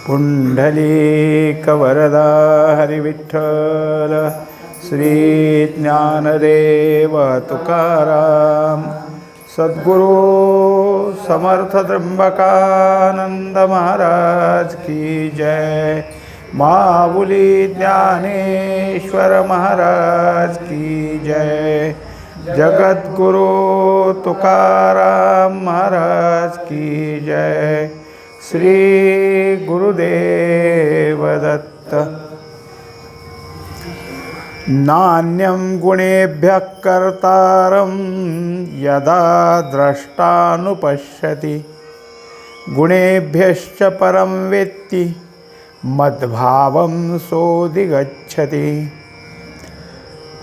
पुंडलीकवरदा हरिविठ्ठल श्री ज्ञानदेव तुकाराम सद्गुरु समर्थ त्र्यंबकानंद महाराज की जय। माऊली ज्ञानेश्वर महाराज की जय। जगद्गुरु तुकाराम महाराज की जय। श्री गुरुदेव दत्त। नान्यं गुणेभ्यः कर्तारं यदा द्रष्टानुपश्यति गुणेभ्यश्च परं वेत्ति मद्भावं सोऽधिगच्छति।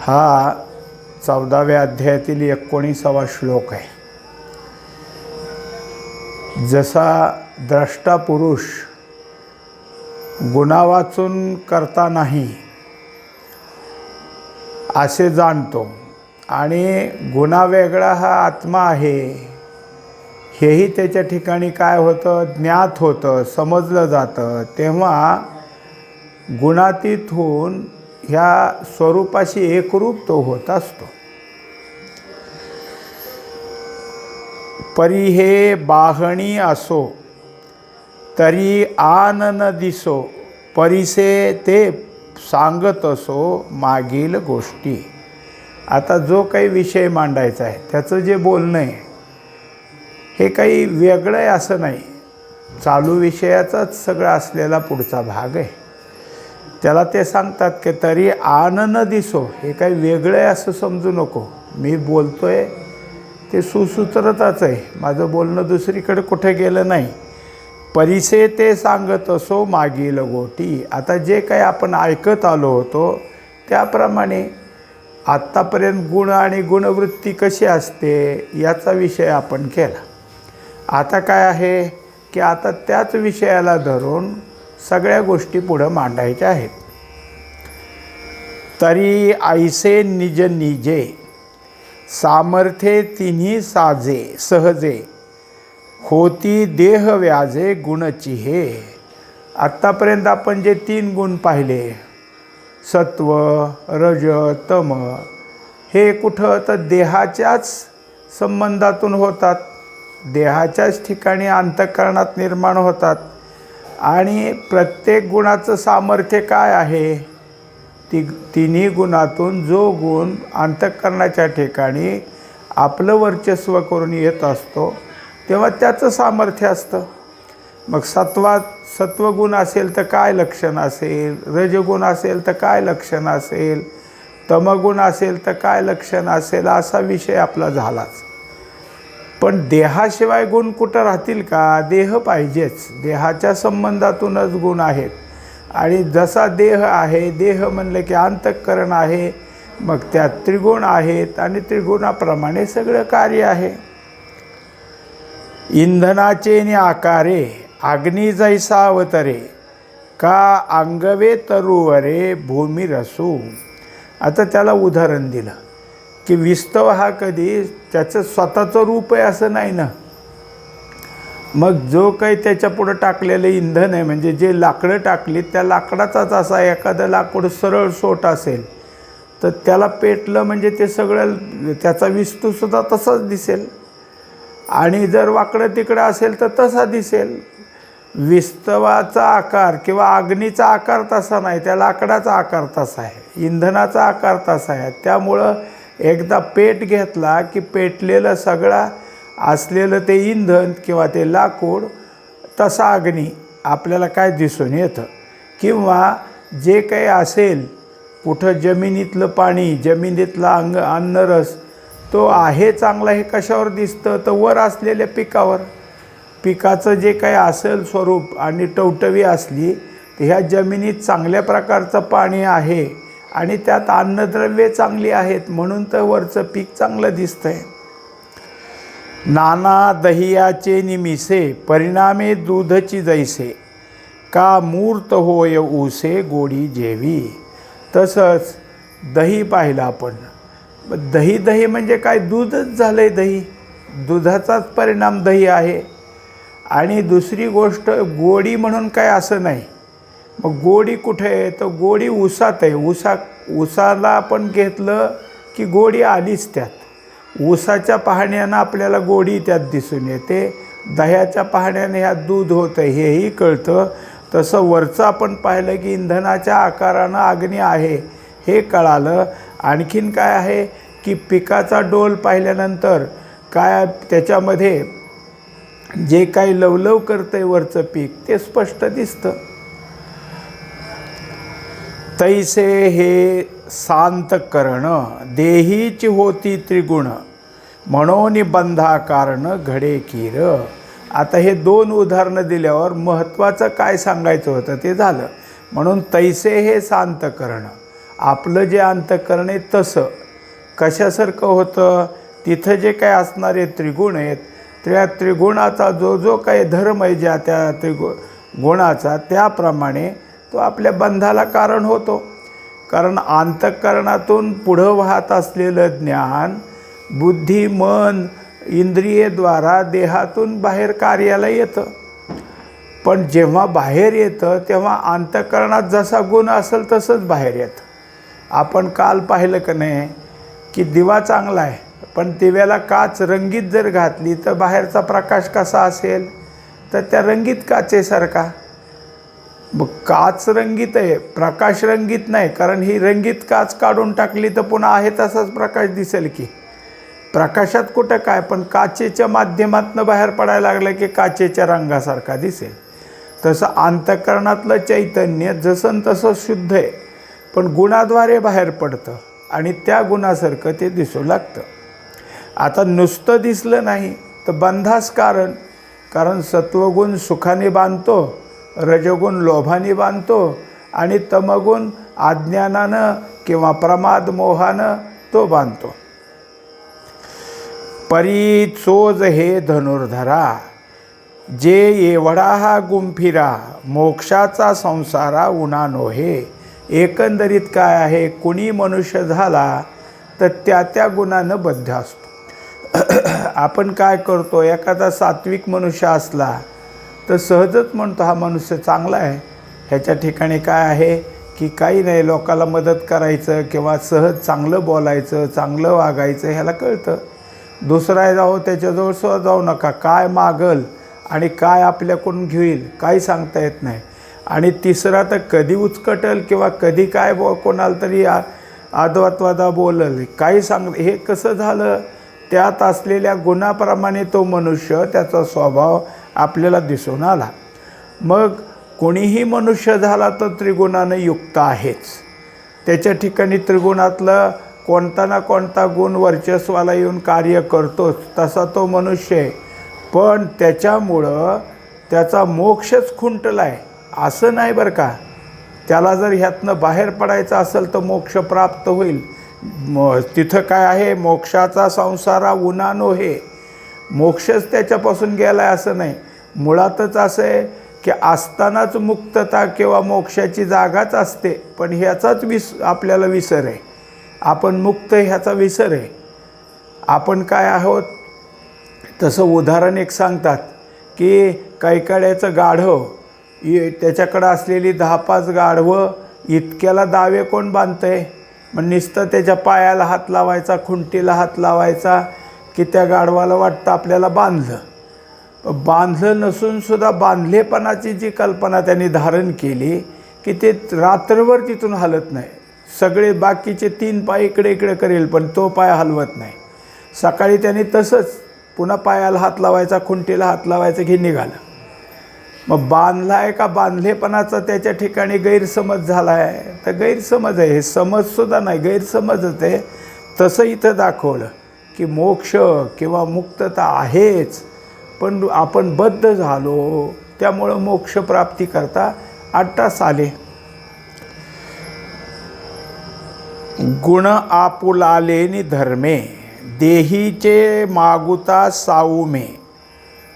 हा 14व्या अध्यायातील 19वा श्लोक आहे। जसा द्रष्टा पुरुष गुणावाचून करता नाही असे जाणतो आणि गुणा वेगळा हा आत्मा आहे हेही त्याच्या ठिकाणी काय होतं, ज्ञात होतं, समजलं जातं, तेव्हा गुणातीत होऊन ह्या स्वरूपाशी एकरूप तो होत असतो। परी हे बाहणी असो तरी आन न दिसो परीसे ते सांगत असो मागील गोष्टी। आता जो काही विषय मांडायचा आहे त्याचं जे बोलणं आहे हे काही वेगळं आहे असं नाही, चालू विषयाचाच सगळं असलेला पुढचा भाग आहे। त्याला ते सांगतात की तरी आन न दिसो, हे काही वेगळं आहे असं समजू नको। मी बोलतोय ते सुसूत्रताच आहे, माझं बोलणं दुसरीकडे कुठे गेलं नाही। परीसे ते सांगत असो मागील गोटी। आता जे काही आपण ऐकत आलो होतो त्याप्रमाणे आत्तापर्यंत गुण आणि गुणवृत्ती कशी असते याचा विषय आपण केला। आता काय आहे की आता त्याच विषयाला धरून सगळ्या गोष्टी पुढं मांडायच्या आहेत। तरी ऐसे निज निजे सामर्थ्ये तिन्ही साजे सहजे होती देह व्याजे गुणची हे। आत्तापर्यंत आपण जे 3 गुण पाहिले, सत्व रज तम, हे कुठं तर देहाच्याच संबंधातून होतात, देहाच्याच ठिकाणी अंतःकरणात निर्माण होतात। आणि प्रत्येक गुणाचं सामर्थ्य काय आहे, तिन्ही गुणातून जो गुण अंतःकरणाच्या ठिकाणी आपलं वर्चस्व करून येत असतो तेव्हा त्याचं सामर्थ्य असतं। मग सत्वगुण असेल तर काय लक्षण असेल, रजगुण असेल तर काय लक्षण असेल, तमगुण असेल तर काय लक्षण असेल, असा विषय आपला झालाच। पण देहाशिवाय गुण कुठं राहतील का? देह पाहिजेच, देहाच्या संबंधातूनच गुण आहेत। आणि जसा देह आहे, देह म्हणलं की अंतःकरण आहे, मग त्यात त्रिगुण आहेत आणि त्रिगुणाप्रमाणे सगळं कार्य आहे। इंधनाचे नि आकारे अग्नी जैसा अवतरे का अंगवे तरुवरे भूमी रसू। आता त्याला उदाहरण दिलं की विस्तव हा कधी त्याचं स्वतःचं रूप आहे असं नाही ना। मग जो काही त्याच्या पुढं टाकलेलं इंधन आहे, म्हणजे जे लाकडं टाकली त्या लाकडाचाच असा एखादं लाकूड सरळ सोट असेल तर त्याला पेटलं म्हणजे ते सगळं त्याचा विस्तूसुद्धा तसाच दिसेल, आणि जर वाकडं तिकडं असेल तर तसा दिसेल। विस्तवाचा आकार किंवा अग्नीचा आकार तसा नाही, त्या लाकडाचा आकार तसा आहे, इंधनाचा आकार तसा आहे। त्यामुळं एकदा पेट घेतला की पेटलेलं सगळं असलेलं ते इंधन किंवा ते लाकूड तसा अग्नी आपल्याला काय दिसून येतं। किंवा जे काही असेल कुठं जमिनीतलं पाणी, जमिनीतला अन्नरस तो आहे चांगला, हे कशावर दिसतं तर वर असलेल्या पिकावर। पिकाचं जे काही असेल स्वरूप आणि टवटवी असली तर ह्या जमिनीत चांगल्या प्रकारचं पाणी आहे आणि त्यात अन्नद्रव्ये चांगली आहेत म्हणून तर वरचं पीक चांगलं दिसतंय। नाना दहियाचे निमिसे परिणामे दूधची जैसे का मूर्त होय ऊसे गोडी जेवी। तसंच दही पाहिलं आपण, दही म्हणजे काय, दूधच झालंय दही, दुधाचाच परिणाम दही आहे। आणि दुसरी गोष्ट गोडी म्हणून काय असं नाही. मग गोडी कुठे आहे? तर गोडी ऊसात आहे. ऊसाला आपण घेतलं की गोडी आलीच त्यात. ऊसाच्या पाहण्यानं आपल्याला गोडी त्यात दिसून येते. दह्याच्या पाहण्याने ह्यात दूध होतं हेही कळतं. तसं वरचं आपण पाहिलं की इंधनाच्या आकारानं अग्नी आहे हे कळालं. आणखीन काय आहे की पिकाचा डोल पाहिल्यानंतर काय त्याच्यामध्ये जे काही लवलव करतं आहे वरचं पीक ते स्पष्ट दिसतं. तैसे हे शांत करणं देहीची होती त्रिगुण म्हणून बंधा कारण घडे कीर. आता हे 2 उदाहरणं दिल्यावर महत्त्वाचं काय सांगायचं होतं ते झालं. म्हणून तैसे हे शांत करणं, आपलं जे अंतःकरण आहे तसं कशासारखं होतं. तिथं जे काय असणारे त्रिगुण आहेत त्या त्रिगुणाचा जो काही धर्म आहे ज्या त्या गुणाचा त्याप्रमाणे तो आपल्या बंधाला कारण होतो. कारण अंतःकरणातून पुढं वाहत असलेलं ज्ञान बुद्धी मन इंद्रियेद्वारा देहातून बाहेर कार्याला येतं. पण जेव्हा बाहेर येतं तेव्हा अंतःकरणात जसा गुण असेल तसंच बाहेर येतं. आपण काल पाहिलं का नाही की दिवा चांगला आहे पण दिव्याला काच रंगीत जर घातली तर बाहेरचा प्रकाश कसा असेल? तर त्या रंगीत काचेसारखा. मग काच रंगीत आहे प्रकाश रंगीत नाही. कारण ही रंगीत काच काढून टाकली तर पुन्हा आहे तसाच प्रकाश दिसेल की. प्रकाशात कुठं काय पण काचेच्या माध्यमातून बाहेर पडायला लागलं की काचेच्या रंगासारखा दिसेल. तसं अंतःकरणातलं चैतन्य जसं तसं शुद्ध आहे पण गुणाद्वारे बाहेर पडतं आणि त्या गुणासारखं ते दिसू लागतं. आता नुसतं दिसलं नाही तर बंधास कारण सत्वगुण सुखाने बांधतो, रजगुण लोभाने बांधतो आणि तमगुण अज्ञानानं किंवा प्रमाद मोहानं तो बांधतो. परी चोज हे धनुर्धरा जे एवढा हा गुंफिरा मोक्षाचा संसारा उना नोहे. एकंदरीत काय आहे, कुणी मनुष्य झाला तर त्या गुणानं बद्ध असतो. आपण काय करतो, एखादा सात्विक मनुष्य असला तर सहजच म्हणतो हा मनुष्य चांगला आहे. ह्याच्या ठिकाणी काय आहे की काही नाही, लोकाला मदत करायचं किंवा सहज चांगलं बोलायचं चांगलं वागायचं ह्याला कळतं. दुसरा जाओ त्याच्याजवळ सुद्धा जाऊ नका, काय मागल आणि काय आपल्याकडून घेईल काही सांगता येत नाही. आणि तिसरा तर कधी उचकटल किंवा कधी काय कोणाला तरी आदवातवादा बोलल काही हे कसं झालं. त्यात असलेल्या गुणाप्रमाणे तो मनुष्य त्याचा स्वभाव आपल्याला दिसून आला. मग कोणीही मनुष्य झाला तर त्रिगुणानं युक्त आहेच. त्याच्या ठिकाणी त्रिगुणातलं कोणता ना कोणता गुण वर्चस्वाला येऊन कार्य करतोच तसा तो मनुष्य आहे. पण त्याच्यामुळं त्याचा मोक्षच खुंटला आहे असं नाही बरं का. त्याला जर ह्यातनं बाहेर पडायचं असेल तर मोक्ष प्राप्त होईल. तिथं काय आहे, मोक्षाचा संसारा उना नोहे. मोक्षच त्याच्यापासून गेला आहे असं नाही. मुळातच असं आहे की असतानाच मुक्तता किंवा मोक्षाची जागाच असते पण ह्याचाच आपल्याला विसर आहे. आपण मुक्त ह्याचा विसर आहे. आपण काय आहोत तसं उदाहरण एक सांगतात की कैकाड्याचं गाढव त्याच्याकडं असलेली 10-5 गाढवं इतक्याला दावे कोण बांधतंय. मग नुसतं त्याच्या पायाला हात लावायचा खुंटीला हात लावायचा की त्या गाढवाला वाटतं आपल्याला बांधलं नसून सुद्धा बांधलेपणाची जी कल्पना त्यांनी धारण केली की ते रात्रभर तिथून हलत नाही. सगळे बाकीचे 3 पाय इकडे करेल पण तो पाय हलवत नाही. सकाळी त्यांनी तसंच पुन्हा पायाला हात लावायचा खुंटीला हात लावायचा की निघालं. मग बांधला आहे का बांधलेपणाचा त्याच्या ठिकाणी गैरसमज झाला आहे तर गैरसमज आहे. हे समजसुद्धा नाही गैरसमजच आहे. तसं इथं दाखवलं की मोक्ष किंवा मुक्तता आहेच पण आपण बद्ध झालो त्यामुळं मोक्षप्राप्ती करता आट्टास आले. गुण आपुलाले धर्मे देहीचे मागुता साऊमे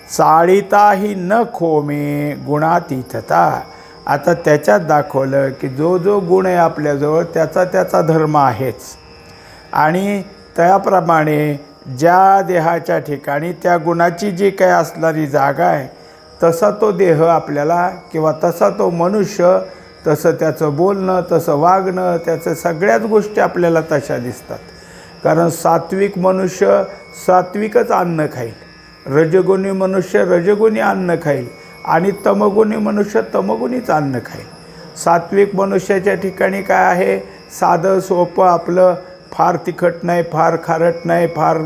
चाळीताही न खोमे गुणातीतता. आता त्याच्यात दाखवलं की जो गुण आहे आपल्याजवळ त्याचा धर्म आहेच आणि त्याप्रमाणे ज्या देहाच्या ठिकाणी त्या गुणाची जी काही असणारी जागा आहे तसा तो देह आपल्याला किंवा तसा तो मनुष्य, तसं त्याचं बोलणं, तसं वागणं, त्याचं सगळ्याच गोष्टी आपल्याला तशा दिसतात. कारण सात्विक मनुष्य सात्विकच अन्न खाईल, रजगुणी मनुष्य रजगुणी अन्न खाईल आणि तमगुणी मनुष्य तमगुणीच अन्न खाईल. सात्विक मनुष्याच्या ठिकाणी काय आहे, साधं सोपं आपलं, फार तिखट नाही, फार खारट नाही, फार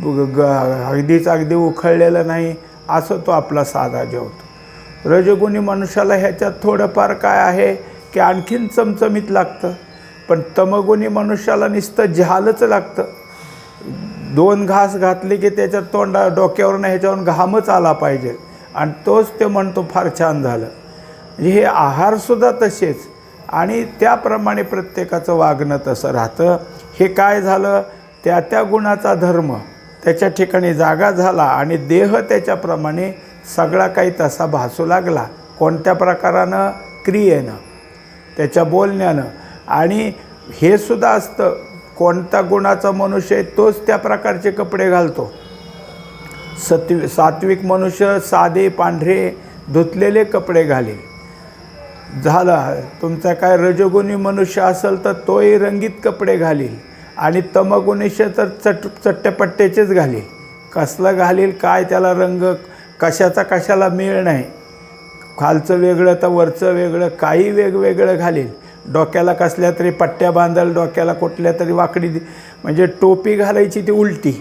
अगदीच अगदी उखळलेलं नाही, असं तो आपला साधा जेवतो. रजगुणी मनुष्याला ह्याच्यात थोडंफार काय आहे की आणखीन चमचमीत लागतं, पण तमगुणी मनुष्याला नुसतं झालंच लागतं. 2 घास घातले की त्याच्यात डोक्यावरून ह्याच्यावरून घामच आला पाहिजे आणि तोच ते म्हणतो फार छान झालं. म्हणजे हे आहारसुद्धा तसेच आणि त्याप्रमाणे प्रत्येकाचं वागणं तसं राहतं. हे काय झालं, त्या त्या गुणाचा धर्म त्याच्या ठिकाणी जागा झाला आणि देह त्याच्याप्रमाणे सगळा काही तसा भासू लागला. कोणत्या प्रकारानं, क्रियेनं, त्याच्या बोलण्यानं. आणि हे सुद्धा असतं, कोणता गुणाचा मनुष्य आहे तोच त्या प्रकारचे कपडे घालतो. सात्विक मनुष्य साधे पांढरे धुतलेले कपडे घालेल. झालं. तुमचा काय रजगुणी मनुष्य असेल तर तोही रंगीत कपडे घालील आणि तमगुणीश तर चट्टेपट्टेचेच घालील. कसलं घालील, काय त्याला रंग कशाचा कशाला मेळ नाही. खालचं वेगळं तर वरचं वेगळं, काही वेगवेगळं घालील. डोक्याला कसल्या तरी पट्ट्या बांधल, डोक्याला कुठल्या तरी वाकडी म्हणजे टोपी घालायची ती उलटी.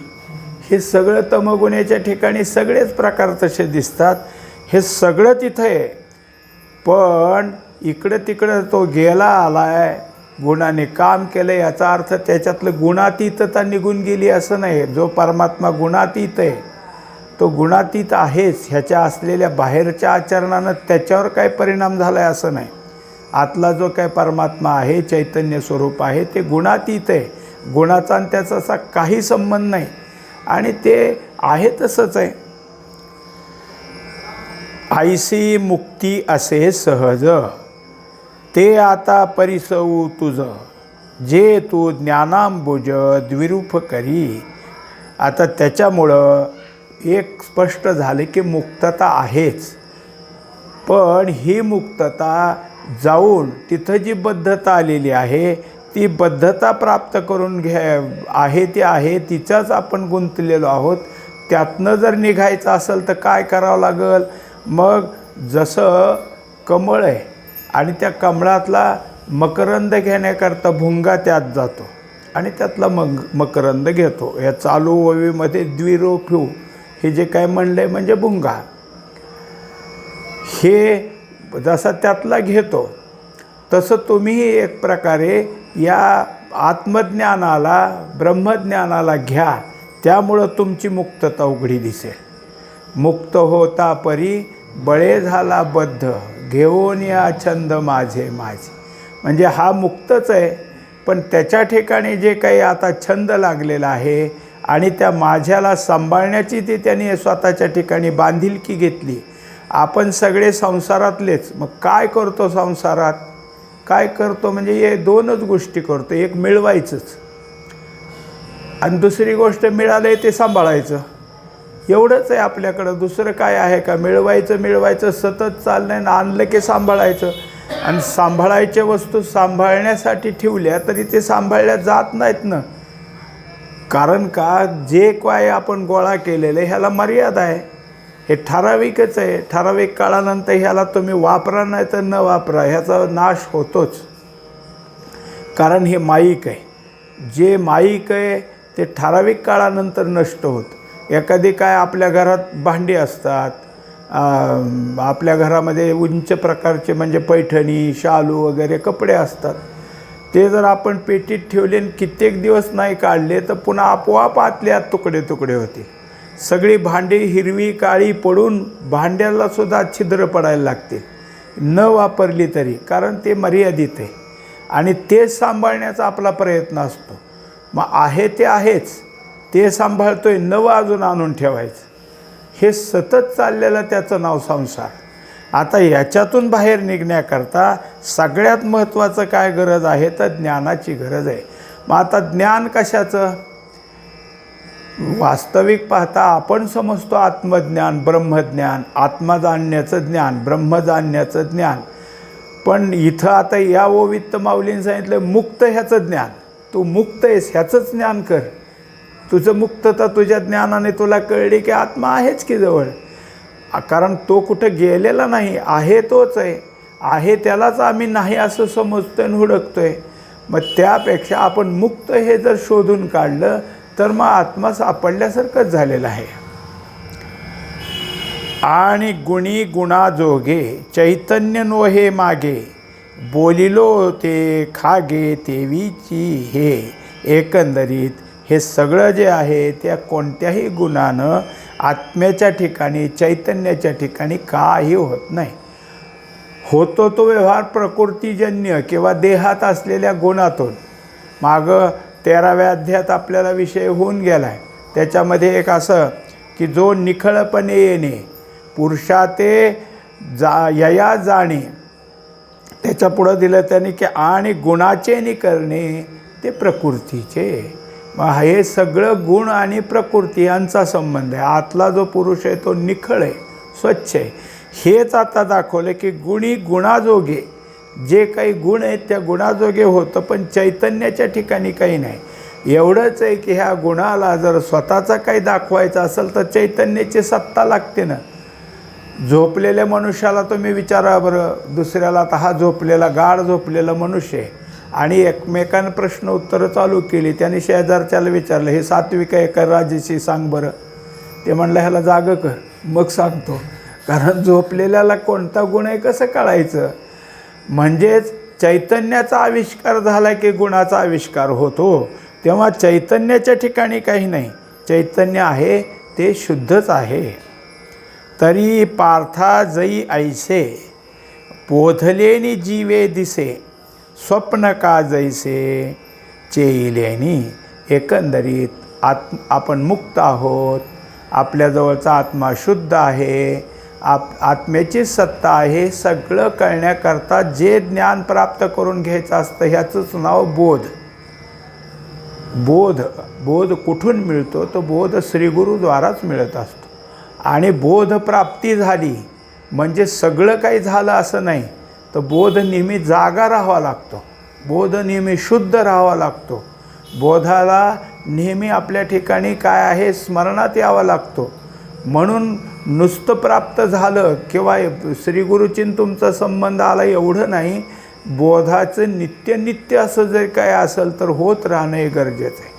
हे सगळं तमगुण्याच्या ठिकाणी सगळेच प्रकार तसे दिसतात. हे सगळं तिथं आहे, पण इकडं तिकडं तो गेला आलाय, गुणाने काम केलं, याचा अर्थ त्याच्यातलं गुणातीतता निघून गेली असं नाही. जो परमात्मा गुणातीत आहे तो गुणातीत आहेच. ह्याच्या असलेल्या बाहेरच्या आचरणानं त्याच्यावर काय परिणाम झाला आहे असं नाही. आतला जो काय परमात्मा आहे, चैतन्य स्वरूप आहे, ते गुणातीत आहे. गुणाचा आणि त्याचा असा काही संबंध नाही आणि ते आहे तसंच आहे. आईसी मुक्ती असे सहज, ते आता परिसवू तुझं, जे तू ज्ञानांबुज द्विरूप करी. आता त्याच्यामुळं एक स्पष्ट झाले की मुक्तता आहेच, पण ही मुक्तता जाऊन तिथं जी बद्धता आलेली आहे ती बद्धता प्राप्त करून आहे ती आहे, तिचाच आपण गुंतलेलो आहोत. त्यातनं जर निघायचं असेल तर काय करावं लागेल, मग जसं कमळ आहे आणि त्या कमळातला मकरंद घेण्याकरता भुंगा त्यात जातो आणि त्यातला मकरंद घेतो. या चालू ओवीमध्ये द्विरोफ्यू हे जे काय म्हणलं म्हणजे भुंगा, हे जसा त्यातला घेतो तसं तुम्हीही एक प्रकारे या आत्मज्ञानाला, ब्रह्मज्ञानाला घ्या. त्यामुळं तुमची मुक्तता उघडी दिसेल. मुक्त होता परी बळे झाला बद्ध, घेऊन या छंद माझे माझे. म्हणजे हा मुक्तच आहे, पण त्याच्या ठिकाणी जे काही आता छंद लागलेला आहे आणि त्या माझ्याला सांभाळण्याची ती त्यांनी स्वतःच्या ठिकाणी बांधिलकी घेतली. आपण सगळे संसारातलेच. मग काय करतो संसारात, काय करतो म्हणजे हे 2च गोष्टी करतो. एक मिळवायचंच आणि दुसरी गोष्ट मिळालं ते सांभाळायचं. एवढंच आहे आपल्याकडं. दुसरं काय आहे का? मिळवायचं सतत चाललं आहे, आणलं की सांभाळायचं. आणि सांभाळायच्या वस्तू सांभाळण्यासाठी ठेवल्या तरी ते सांभाळल्या जात नाहीत ना. कारण का, जे काय आपण गोळा केलेलं आहे ह्याला मर्यादा आहे. हे ठराविकच आहे. ठराविक काळानंतर ह्याला तुम्ही वापरा नाही तर न वापरा, ह्याचा नाश होतोच. कारण हे माईक आहे. जे माईक आहे ते ठराविक काळानंतर नष्ट होतं. एखादी काय आपल्या घरात भांडी असतात, आपल्या घरामध्ये उंच प्रकारचे म्हणजे पैठणी, शालू वगैरे कपडे असतात. ते जर आपण पेटीत ठेवले आणि कित्येक दिवस नाही काढले तर पुन्हा आपोआप आतल्या तुकडे तुकडे होते. सगळी भांडी हिरवी काळी पडून भांड्यालासुद्धा छिद्र पडायला लागते न वापरली तरी, कारण ते मर्यादित आहे आणि ते सांभाळण्याचा आपला प्रयत्न असतो. मग आहे ते आहेच, ते सांभाळतोय, नवं अजून आणून ठेवायचं. हे सतत चाललेलं त्याचं नाव संसार. आता याच्यातून बाहेर निघण्याकरता सगळ्यात महत्त्वाचं काय गरज आहे तर ज्ञानाची गरज आहे. मग आता ज्ञान कशाचं? वास्तविक पाहता आपण समजतो आत्मज्ञान, ब्रह्मज्ञान, आत्मा जाणण्याचं ज्ञान, ब्रह्म जाणण्याचं ज्ञान. पण इथं आता या ओवीत माऊलींनी सांगितलं मुक्त ह्याचं ज्ञान. तू मुक्त आहेस ह्याचंच ज्ञान कर. तुझं मुक्तता तुझ्या ज्ञानाने तुला कळली की आत्मा आहेच की जवळ. कारण तो कुठं गेलेला नाही, आहे तोच आहे त्यालाच आम्ही नाही असं समजतोय आणि हुडकतोय. मग त्यापेक्षा आपण मुक्त हे जर शोधून काढलं तर मग आत्मा सापडल्यासारखंच झालेला आहे. आणि गुणी गुणाजोगे चैतन्य नो हे मागे, बोलिलो ते खागे तेवीची हे. एकंदरीत हे सगळं जे आहे त्या कोणत्याही गुणानं आत्म्याच्या ठिकाणी, चैतन्याच्या ठिकाणी काही होत नाही. होतो तो व्यवहार प्रकृतीजन्य किंवा देहात असलेल्या गुणातून. मागं 13व्या अध्यायात आपल्याला विषय होऊन गेला आहे. त्याच्यामध्ये एक असं की जो निखळपणे येणे, पुरुषाते यया जाणे, त्याच्या पुढं दिलं त्याने की आणि गुणाचे निकरणे ते प्रकृतीचे. मग हे सगळं गुण आणि प्रकृती यांचा संबंध आहे. आतला जो पुरुष आहे तो निखळ आहे, स्वच्छ आहे. हेच आता दाखवलं की गुणी गुणाजोगे, जे काही गुण आहेत त्या गुणाजोगे होतं, पण चैतन्याच्या ठिकाणी काही नाही. एवढंच आहे की ह्या गुणाला जर स्वतःचा काही दाखवायचा असेल तर चैतन्याची सत्ता लागते ना. झोपलेल्या मनुष्याला तुम्ही विचारा बरं, दुसऱ्याला आता हा झोपलेला गाढ झोपलेला मनुष्य आहे आणि एकमेकांना प्रश्न उत्तरं चालू केली. त्याने शेजारच्याला विचारलं, हे सात्विक आहे का राजसी सांग बरं. ते म्हणलं ह्याला जागं कर मग सांगतो. कारण झोपलेल्याला कोणता गुण आहे कसं कळायचं. म्हणजेच चैतन्याचा आविष्कार झाला की गुणाचा आविष्कार होतो. तेव्हा चैतन्याच्या ठिकाणी काही नाही, चैतन्य आहे ते शुद्धच आहे. तरी पार्था जई ऐसे पोधलेनी जीवे दिसे, स्वप्न का जैसे चेईलेनी. एकंदरीत आपण मुक्त आहोत, आपल्याजवळचा आत्मा शुद्ध आहे, आत्म्याची सत्ता आहे. सगळं कळण्याकरता जे ज्ञान प्राप्त करून घ्यायचं असतं ह्याचंच नाव बोध. बोध कुठून मिळतो? तो बोध श्रीगुरूद्वाराच मिळत असतो. आणि बोधप्राप्ती झाली म्हणजे सगळं काही झालं असं नाही. तर बोध नेहमी जागा राहावा लागतो, बोध नेहमी शुद्ध राहावा लागतो. बोधाला नेहमी आपल्या ठिकाणी काय आहे स्मरणात यावं लागतो. म्हणून नुसतं प्राप्त झालं किंवा श्रीगुरूचीन तुमचा संबंध आला एवढं नाही. बोधाचं नित्य असं जर काय असेल तर होत राहणं हे गरजेचं आहे.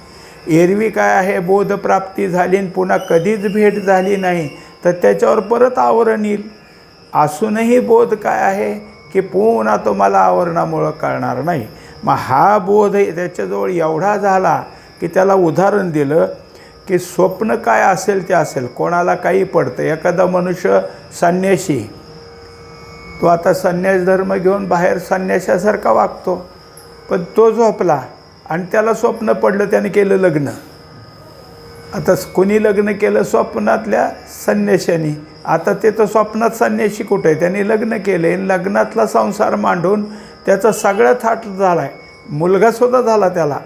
एरवी काय आहे, बोधप्राप्ती झाली आणि पुन्हा कधीच भेट झाली नाही तर त्याच्यावर परत आवरण येईल. असूनही बोध काय आहे की पुन्हा तुम्हाला आवरणामुळं कळणार नाही. मग हा बोध त्याच्याजवळ एवढा झाला की त्याला उदाहरण दिलं की स्वप्न काय असेल ते असेल, कोणाला काही पडतं. एखादा मनुष्य संन्याशी, तो आता संन्यास धर्म घेऊन बाहेर संन्याशासारखा वागतो, पण तो झोपला आणि त्याला स्वप्न पडलं, त्याने केलं लग्न. आता कोणी लग्न केलं? स्वप्नातल्या संन्याशाने. आता ते तर स्वप्नात संन्याशी कुठे आहे? त्यांनी लग्न केले, लग्नातला संसार मांडून त्याचा सगळा थाट झाला आहे, मुलगासुद्धा झाला त्याला,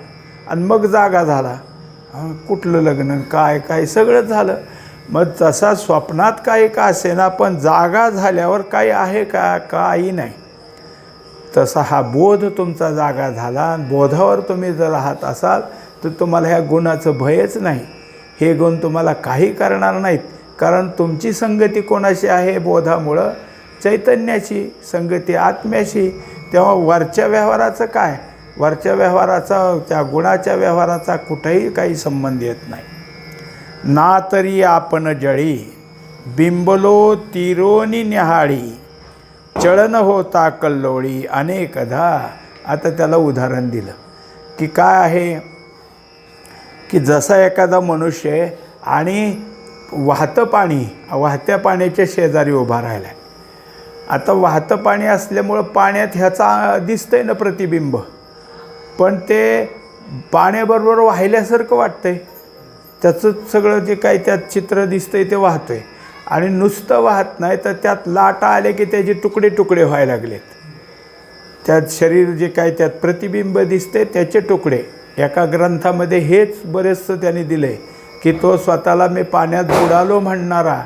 आणि मग जागा झाला. कुठलं लग्न, काय काय सगळं झालं. मग तसा स्वप्नात काही का असेना, पण जागा झाल्यावर काही आहे का? काही नाही. तसा हा बोध तुमचा जागा झाला. बोधावर तुम्ही जर राहत असाल तर तुम्हाला ह्या गुणाचं भयच नाही. हे गुण तुम्हाला काही करणार नाहीत. कारण तुमची संगती कोणाशी आहे? बोधामुळं चैतन्याची संगती, आत्म्याशी. तेव्हा वरच्या व्यवहाराचं काय? वरच्या व्यवहाराचा, त्या गुणाच्या व्यवहाराचा कुठेही काही संबंध येत नाही. ना तरी आपण जळी बिंबलो तिरोनी निहाळी, चळन होता कल्लोळी अनेकदा. आता त्याला उदाहरण दिलं की काय आहे की जसा एखादा मनुष्य आहे आणि वाहतं पाणी, वाहत्या पाण्याच्या शेजारी उभा राहिला आहे. आता वाहतं पाणी असल्यामुळं पाण्यात ह्याचा दिसतंय ना प्रतिबिंब, पण ते पाण्याबरोबर वाहिल्यासारखं वाटतंय. त्याचं सगळं जे काही त्यात चित्र दिसतंय ते वाहतं आहे. आणि नुसतं वाहत नाही तर त्यात लाटा आले की त्याचे तुकडे तुकडे व्हायला लागलेत. त्यात शरीर जे काय त्यात प्रतिबिंब दिसते त्याचे तुकडे. एका ग्रंथामध्ये हेच बरेचसं त्यांनी दिलं आहे. की तो स्वतःला मी पाण्यात बुडालो म्हणणारा,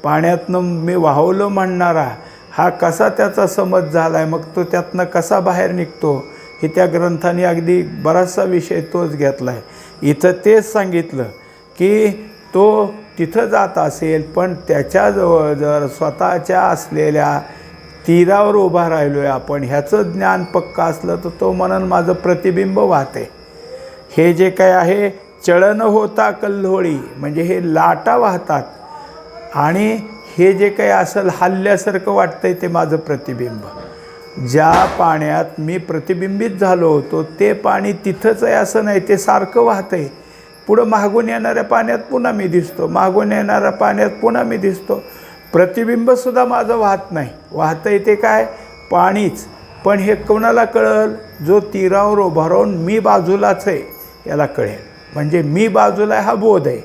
पाण्यातनं मी वाहवलो म्हणणारा, हा कसा त्याचा समज झाला आहे, मग तो त्यातनं कसा बाहेर निघतो, हे त्या ग्रंथाने अगदी बराचसा विषय तोच घेतला आहे. इथं तेच सांगितलं की तो तिथं जात असेल, पण त्याच्याजवळ जर स्वतःच्या असलेल्या तीरावर उभा राहिलो आहे आपण, ह्याचं ज्ञान पक्का असलं तर तो म्हणून माझं प्रतिबिंब वाहते. हे जे काय आहे चळन होता कल्होळी, म्हणजे हे लाटा वाहतात आणि हे जे काही असेल हल्ल्यासारखं वाटतंय ते माझं प्रतिबिंब. ज्या पाण्यात मी प्रतिबिंबित झालो होतो ते पाणी तिथंच आहे असं नाही, ते सारखं वाहतंय. पुढं मागून येणाऱ्या पाण्यात पुन्हा मी दिसतो, मागून येणाऱ्या पाण्यात पुन्हा मी दिसतो. प्रतिबिंबसुद्धा माझं वाहत नाही, वाहतंय ते काय पाणीच. पण हे कोणाला कळेल? जो तीरावर उभा राहून मी बाजूलाच आहे याला कळेल. म्हणजे मी बाजूला हा बोध आहे.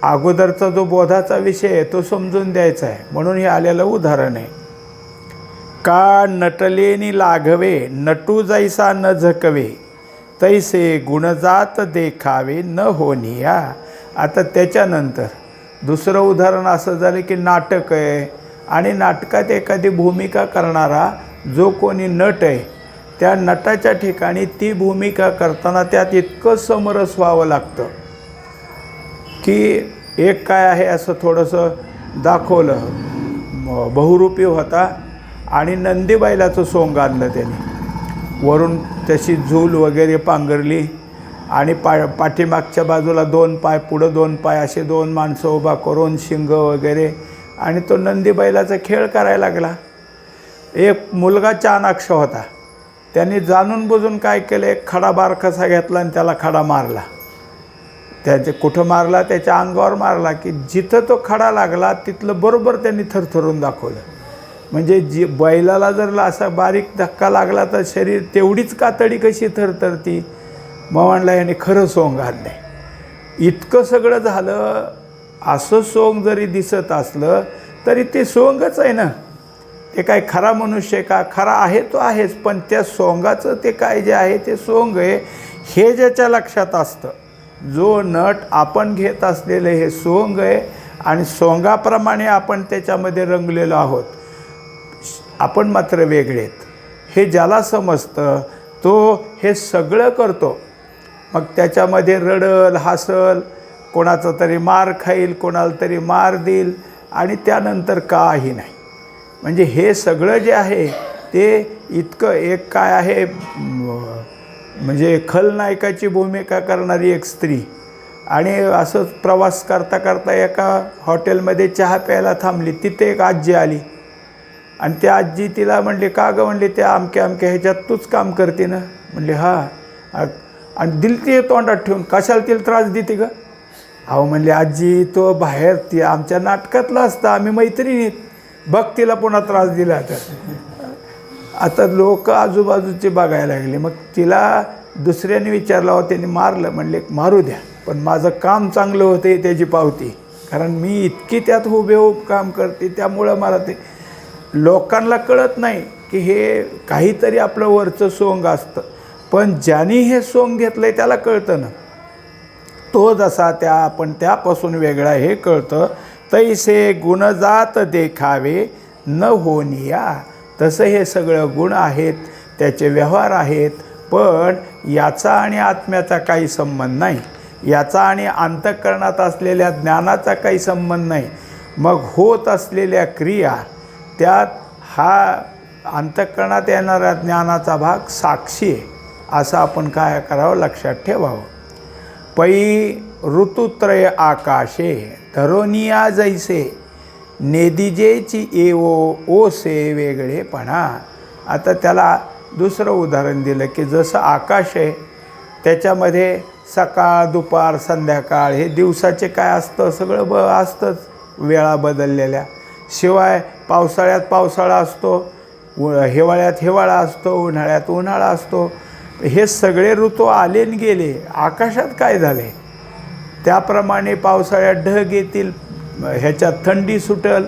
अगोदरचा जो बोधाचा विषय आहे तो समजून द्यायचा आहे, म्हणून हे आलेलं उदाहरण आहे. का नटलेनी लाघवे नटू जैसा न झकवे, तैसे गुणजात देखावे न होनिया. आता त्याच्यानंतर दुसरं उदाहरण असं झालं की नाटक आहे आणि नाटकात एखादी भूमिका करणारा जो कोणी नट आहे, त्या नटाच्या ठिकाणी ती भूमिका करताना त्यात इतकं समरस व्हावं लागतं की एक काय आहे असं थोडंसं दाखवलं. बहुरूपी होता आणि नंदी बैलाचं सोंग आणलं त्याने, वरून त्याची झूल वगैरे पांघरली आणि पाठीमागच्या बाजूला 2 पाय, पुढं 2 पाय, असे 2 माणसं उभा करून शिंग वगैरे, आणि तो नंदी बैलाचा खेळ करायला लागला. एक मुलगा चाणाक्ष होता, त्याने जाणून बुजून काय केलं, एक खडा बारकसा घेतला आणि त्याला खडा मारला. त्याचे कुठं मारला? त्याच्या अंगावर मारला की जिथं तो खडा लागला तिथलं बरोबर त्यांनी थरथरून दाखवलं. म्हणजे बैलाला जर असा बारीक धक्का लागला तर शरीर तेवढीच कातडी कशी थरथरती. मग म्हणला याने खरं सोंग आणलंय. इतकं सगळं झालं, असं सोंग जरी दिसत असलं तरी ते सोंगच आहे ना. ते काय खरा मनुष्य का? खरा आहे तो आहेच, पण त्या सोंगाचं ते काय जे आहे ते सोंग आहे हे ज्याच्या लक्षात असतं, जो नट आपण घेत असलेलं हे सोंग आहे आणि सोंगाप्रमाणे आपण त्याच्यामध्ये रंगलेलो आहोत, आपण मात्र वेगळे आहेत, हे ज्याला समजतं तो हे सगळं करतो. मग त्याच्यामध्ये रडल, हसल, कोणाचा तरी मार खाईल, कोणाला तरी मार देईल आणि त्यानंतर काही नाही. म्हणजे हे सगळं जे आहे ते इतकं एक काय आहे, म्हणजे खलनायकाची भूमिका करणारी एक स्त्री, आणि असंच प्रवास करता करता एका हॉटेलमध्ये चहा प्यायला थांबली. तिथे एक आजी आली आणि त्या आजी तिला म्हणली, का गं? म्हणली, त्या अमक्या ह्याच्यात तूच काम करते ना? म्हणले हां. आणि दिल ती तोंडात ठेवून, कशाला तिला त्रास देते ग? अहो म्हणले, आजी तो बाहेर ती आमच्या नाटकातला असता, आम्ही मैत्रिणीत, बघ तिला पुन्हा त्रास दिला. आता लोक आजूबाजूचे बघायला लागले. मग तिला दुसऱ्याने विचारलं, हो त्यांनी मारलं? म्हणले मारू द्या, पण माझं काम चांगलं होतं त्याची पावती, कारण मी इतकी त्यात हुबेहूब काम करते, त्यामुळं मला ते. लोकांना कळत नाही की हे काहीतरी आपलं वरचं सोंग असतं, पण ज्यांनी हे सोंग घेतलं आहे त्याला कळतं ना. तो जसा त्या आपण त्यापासून वेगळा हे कळतं. तैसे गुणजात देखावे न होनिया, तसं हे सगळं गुण आहेत, त्याचे व्यवहार आहेत, पण याचा आणि आत्म्याचा काही संबंध नाही, याचा आणि अंतःकरणात असलेल्या ज्ञानाचा काही संबंध नाही. मग होत असलेल्या क्रिया त्यात हा अंतःकरणात येणारा ज्ञानाचा भाग साक्षी आहे, असं आपण काय करावं, लक्षात ठेवावं. पै ऋतुत्रय आकाशे धरोनिया जैसे नेदिजेची एवो ओसे वेगळेपणा. आता त्याला दुसरं उदाहरण दिलं की जसं आकाश आहे त्याच्यामध्ये सकाळ, दुपार, संध्याकाळ हे दिवसाचे काय असतं, सगळं असतंच, वेळा बदललेल्या. शिवाय पावसाळ्यात पावसाळा असतो, हिवाळ्यात हिवाळा असतो, उन्हाळ्यात उन्हाळा असतो. हे सगळे ऋतू आले न गेले. आकाशात काय झाले त्याप्रमाणे पावसाळ्यात ढग येतील, ह्याच्यात थंडी सुटेल,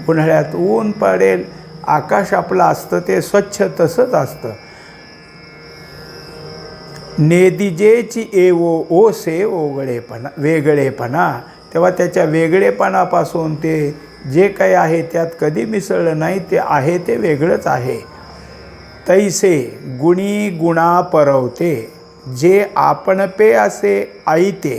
उन्हाळ्यात ऊन पडेल. आकाश आपलं असतं ते स्वच्छ तसंच असतं. नेदिजेची एवो ओसे ओगळेपणा वेगळेपणा, तेव्हा त्याच्या वेगळेपणापासून ते जे काही आहे त्यात कधी मिसळलं नाही, ते आहे ते वेगळंच आहे. तैसे गुणी गुणा परवते, जे आपणपे असे ऐते,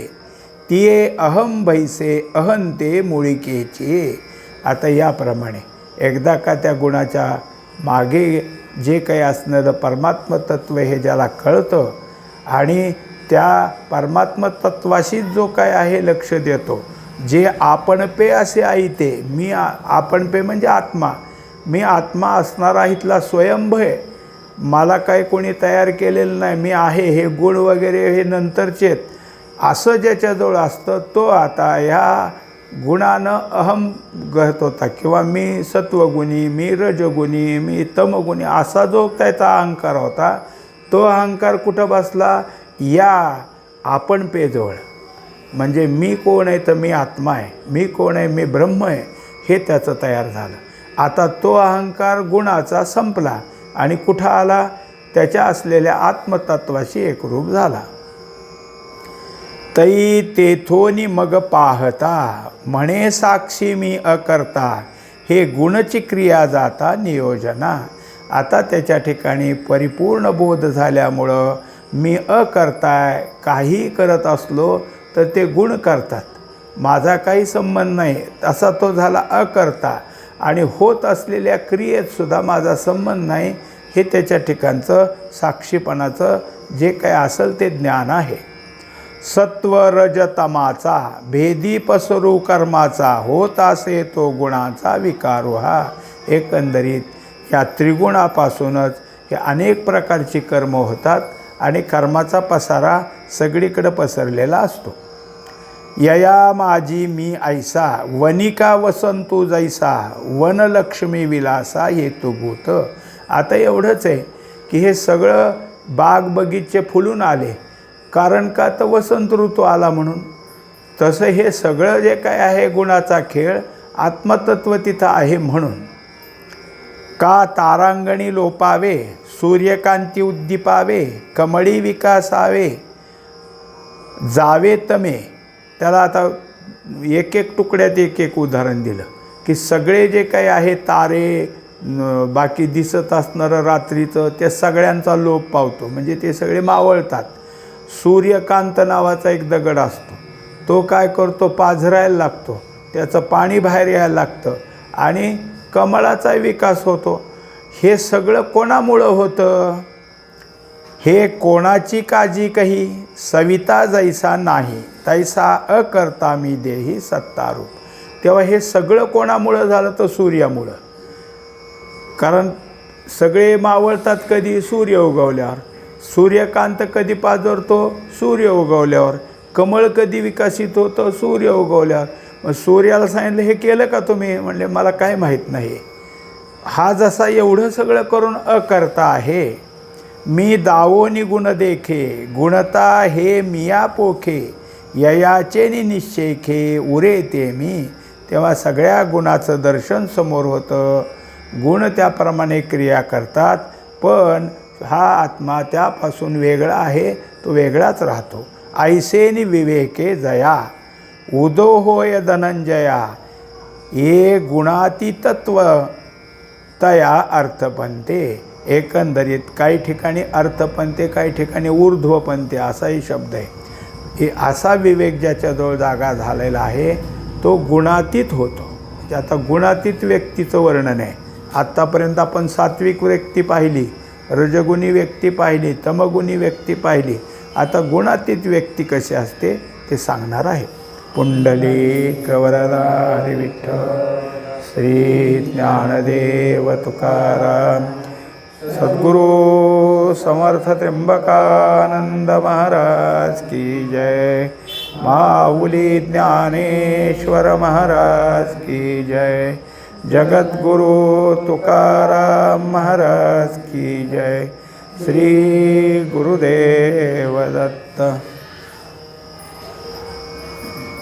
तिये अहम भैसे अहंते मुळिकेचे. आता याप्रमाणे एकदा का त्या गुणाच्या मागे जे काही असणारं परमात्म तत्त्व हे ज्याला कळतं आणि त्या परमात्म तत्वाशीच जो काय आहे लक्ष देतो, जे आपणपे असे ऐते, मी आपणपे म्हणजे आत्मा, मी आत्मा असणारा इथला स्वयंभू आहे, मला काय कोणी तयार केलेलं नाही, मी आहे, हे गुण वगैरे हे नंतरचेत, असं ज्याच्याजवळ असतं तो आता ह्या गुणानं अहम गहत होता, किंवा मी सत्वगुणी, मी रजगुणी, मी तमगुणी, असा जो त्याचा अहंकार होता, तो अहंकार कुठं बसला? या आपण पेजवळ. म्हणजे मी कोण आहे तर मी आत्मा आहे, मी कोण आहे, मी ब्रह्म आहे, हे त्याचं तयार झालं. आता तो अहंकार गुणाचा संपला आणि कुठं आला? त्याच्या असलेल्या आत्मतत्वाशी एकरूप झाला. तै तेथोनी मग पाहता, म्हणे साक्षी मी अकर्ता, हे गुणची क्रिया जाता नियोजना. आता त्याच्या ठिकाणी परिपूर्ण बोध झाल्यामुळं मी अकर्ताय, काही करत असलो तर ते गुण करतात, माझा काही संबंध नाही, असा तो झाला अकर्ता. आणि होत असलेल्या क्रियेतसुद्धा माझा संबंध नाही, हे त्याच्या ठिकाणचं साक्षीपणाचं जे काही असेल ते ज्ञान आहे. सत्व रजतमाचा भेदी पसरू कर्माचा, होत असे तो गुणाचा विकारो. हा एकंदरीत या त्रिगुणापासूनच हे अनेक प्रकारची कर्म होतात आणि कर्माचा पसारा सगळीकडे पसरलेला असतो. यया माझी मी ऐसा, वनिका वसंतू जैसा, वनलक्ष्मी विलासा हेतुभूत. आता एवढंच आहे की हे सगळं बाग बगीचे फुलून आले, कारण का तर वसंत ऋतू आला म्हणून. तसं हे सगळं जे काय आहे गुणाचा खेळ, आत्मतत्व तिथं आहे म्हणून. का तारांगणी लोपावे, सूर्यकांती उद्दीपावे, कमळी विकासावे, जावे तमे. त्याला आता एक एक तुकड्यात एक एक उदाहरण दिलं की सगळे जे काही आहे तारे, बाकी दिसत असणारं रात्रीचं, त्या सगळ्यांचा लोप पावतो, म्हणजे ते सगळे मावळतात. सूर्यकांत नावाचा एक दगड असतो, तो काय करतो? पाझरायला लागतो, त्याचं पाणी बाहेर यायला लागतं आणि कमळाचा विकास होतो. हे सगळं कोणामुळं होतं? हे कोणाची काजी कही, सविता जैसा नाही तैसा अकर्ता मी देही सत्तारूप. तेव्हा हे सगळं कोणामुळं झालं? तर सूर्यामुळं. कारण सगळे मावळतात कधी? सूर्य उगवल्यावर. सूर्यकांत कधी पाजरतो? सूर्य उगवल्यावर. कमळ कधी विकसित होतं? सूर्य उगवल्यावर. मग सूर्याला सांगितलं हे केलं का तुम्ही? म्हणले मला काय माहीत नाही. हा जसा एवढं सगळं करून अकर्ता आहे. मी दावोनी गुण देखे, गुणता हे मिया पोखे, ययाचे निश्चयखे उरे ते मी. तेव्हा सगळ्या गुणाचं दर्शन समोर होतं, गुण त्याप्रमाणे क्रिया करतात, पण हा आत्मा त्यापासून वेगळा आहे, तो वेगळाच राहतो. ऐसेनी विवेके जया, उदो होय धनंजया, ये गुणातीतत्व तया अर्थपंते. एकंदरीत काही ठिकाणी अर्थपंते, काही ठिकाणी ऊर्ध्वपंते असाही शब्द आहे. हे असा विवेक ज्याच्याजवळ जागा झालेला आहे तो गुणातीत होतो. म्हणजे आता गुणातीत व्यक्तीचं वर्णन आहे. आत्तापर्यंत आपण सात्विक व्यक्ती पाहिली, रजगुणी व्यक्ती पाहिली, तमगुणी व्यक्ती पाहिली. आता गुणातीत व्यक्ती कशी असते ते सांगणार आहे. पुंडलिक वरदा हरी विठ्ठल, श्री ज्ञानदेव तुकाराम, सद्गुरु समर्थ त्र्यंबकानंद महाराज की जय, माऊली ज्ञानेश्वर महाराज की जय, जगद्गुरु तुकाराम महाराज की जय. श्री गुरुदेव दत्त.